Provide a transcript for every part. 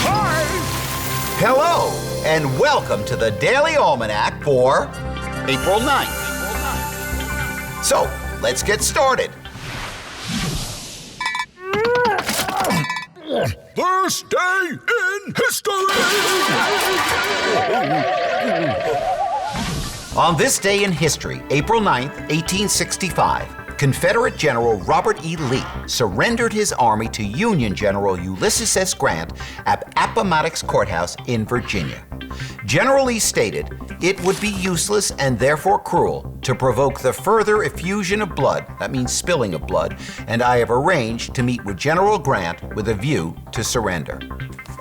Hi! Hello, and welcome to the Daily Almanac for April 9th. So, let's get started. This day in history! On this day in history, April 9th, 1865, Confederate General Robert E. Lee surrendered his army to Union General Ulysses S. Grant at Appomattox Courthouse in Virginia. General Lee stated, "It would be useless and therefore cruel to provoke the further effusion of blood," that means spilling of blood, "and I have arranged to meet with General Grant with a view to surrender."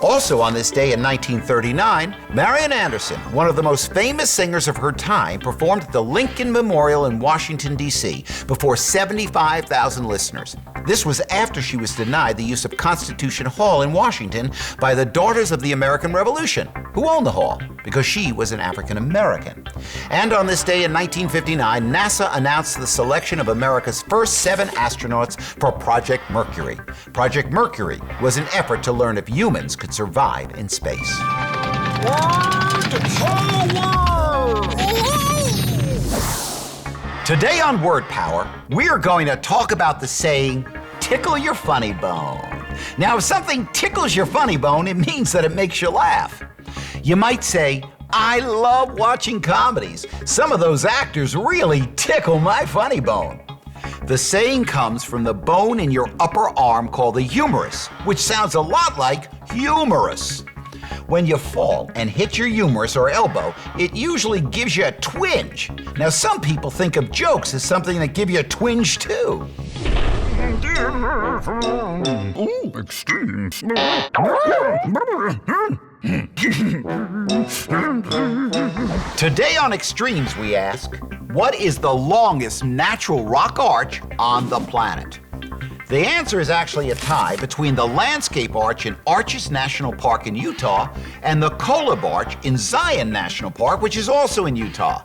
Also on this day in 1939, Marian Anderson, one of the most famous singers of her time, performed at the Lincoln Memorial in Washington, D.C. before 75,000 listeners. This was after she was denied the use of Constitution Hall in Washington by the Daughters of the American Revolution, who owned the hall, because she was an African American. And on this day in 1959, NASA announced the selection of America's first 7 astronauts for Project Mercury. Project Mercury was an effort to learn if humans could survive in space. Today on Word Power, we are going to talk about the saying, tickle your funny bone. Now, if something tickles your funny bone, it means that it makes you laugh. You might say, I love watching comedies. Some of those actors really tickle my funny bone. The saying comes from the bone in your upper arm called the humerus, which sounds a lot like humorous. When you fall and hit your humerus or elbow, it usually gives you a twinge. Now, some people think of jokes as something that give you a twinge too. Ooh, extremes. Today on Extremes, we ask, what is the longest natural rock arch on the planet? The answer is actually a tie between the Landscape Arch in Arches National Park in Utah and the Kolob Arch in Zion National Park, which is also in Utah.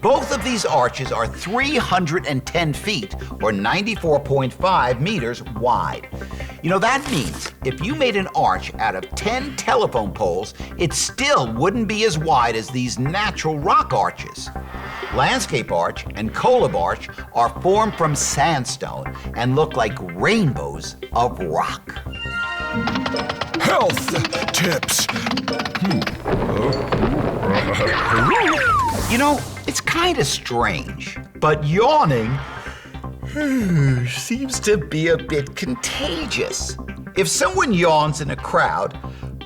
Both of these arches are 310 feet, or 94.5 meters wide. You know, that means if you made an arch out of 10 telephone poles, it still wouldn't be as wide as these natural rock arches. Landscape Arch and Kolob Arch are formed from sandstone and look like rainbows of rock. Health tips. You know, it's kind of strange, but yawning seems to be a bit contagious. If someone yawns in a crowd,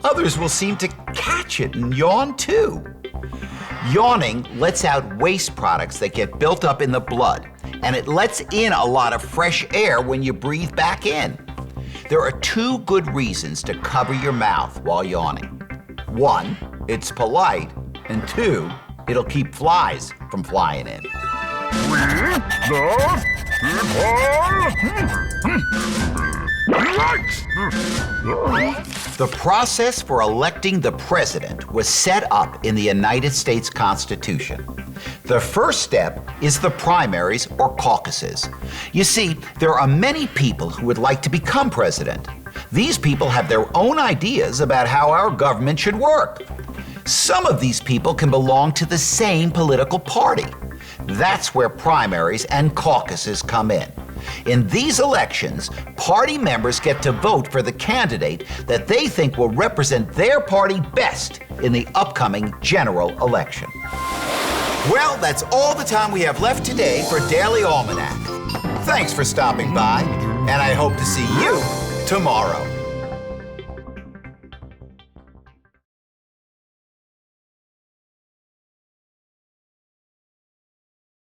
others will seem to catch it and yawn too. Yawning lets out waste products that get built up in the blood, and it lets in a lot of fresh air when you breathe back in. There are 2 good reasons to cover your mouth while yawning. 1, it's polite, and 2, it'll keep flies from flying in. The process for electing the president was set up in the United States Constitution. The first step is the primaries or caucuses. You see, there are many people who would like to become president. These people have their own ideas about how our government should work. Some of these people can belong to the same political party. That's where primaries and caucuses come in. In these elections, party members get to vote for the candidate that they think will represent their party best in the upcoming general election. Well, that's all the time we have left today for Daily Almanac. Thanks for stopping by, and I hope to see you tomorrow.